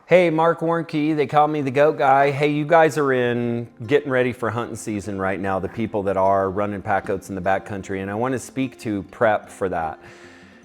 Hey, Marc Warnke, they call me the Goat Guy. Hey, you guys are getting ready for hunting season right now, the people that are running pack goats in the backcountry, and I want to speak to prep for that.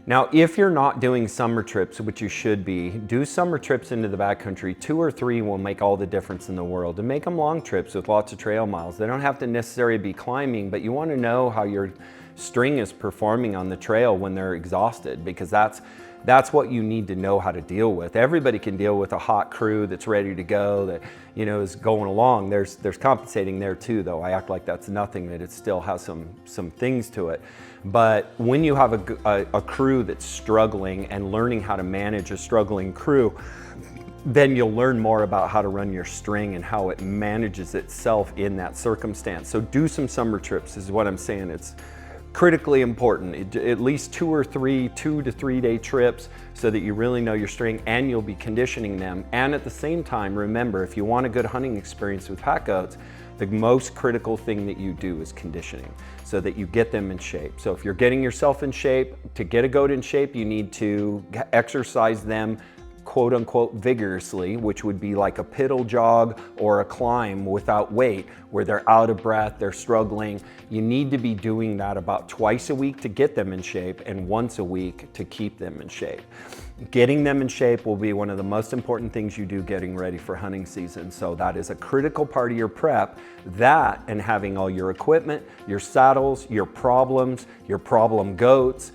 Now, if you're not doing summer trips, which you should be, do summer trips into the backcountry. 2 or 3 will make all the difference in the world. And make them long trips with lots of trail miles. They don't have to necessarily be climbing, but you want to know how your string is performing on the trail when they're exhausted, because that's what you need to know how to deal with. Everybody can deal with a hot crew that's ready to go, that is going along. There's compensating there too, though. I act like that's nothing, that it still has some things to it. But when you have a crew that's struggling and learning how to manage a struggling crew, then you'll learn more about how to run your string and how it manages itself in that circumstance. So do some summer trips is what I'm saying. It's critically important, at least 2 to 3 day trips, so that you really know your string and you'll be conditioning them. And at the same time, remember, if you want a good hunting experience with pack goats, the most critical thing that you do is conditioning, so that you get them in shape. So if you're getting yourself in shape, to get a goat in shape, you need to exercise them quote unquote vigorously, which would be like a piddle jog or a climb without weight, where they're out of breath, they're struggling. You need to be doing that about twice a week to get them in shape, and once a week to keep them in shape. Getting them in shape will be one of the most important things you do getting ready for hunting season. So that is a critical part of your prep. That, and having all your equipment, your saddles, your problem goats,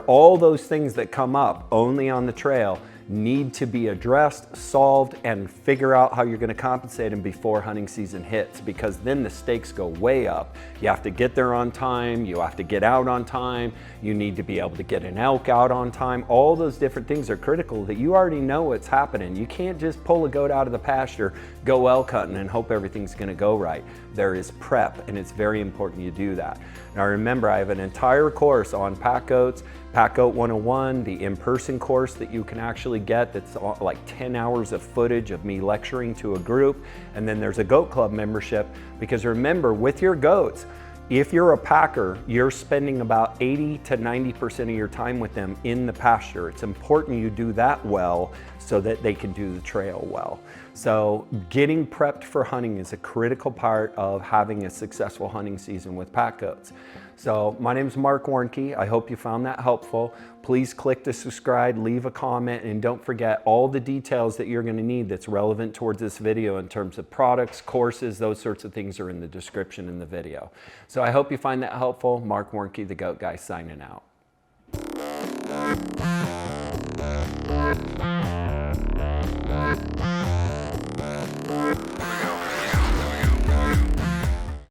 all those things that come up only on the trail need to be addressed, solved, and figure out how you're going to compensate them before hunting season hits, because then the stakes go way up. You have to get there on time, you have to get out on time, you need to be able to get an elk out on time. All those different things are critical that you already know what's happening. You can't just pull a goat out of the pasture, go elk hunting, and hope everything's going to go right. There is prep, and it's very important you do that. Now remember, I have an entire course on pack goats, Pack Goat 101, the in-person course that you can actually get, that's like 10 hours of footage of me lecturing to a group. And then there's a Goat Club membership, because remember, with your goats, if you're a packer, you're spending about 80 to 90% of your time with them in the pasture. It's important you do that well so that they can do the trail well. So getting prepped for hunting is a critical part of having a successful hunting season with pack goats. So my name is Marc Warnke. I hope you found that helpful. Please click to subscribe, leave a comment, and don't forget all the details that you're going to need that's relevant towards this video in terms of products, courses, those sorts of things are in the description in the video. So I hope you find that helpful. Marc Warnke, the Goat Guy, signing out.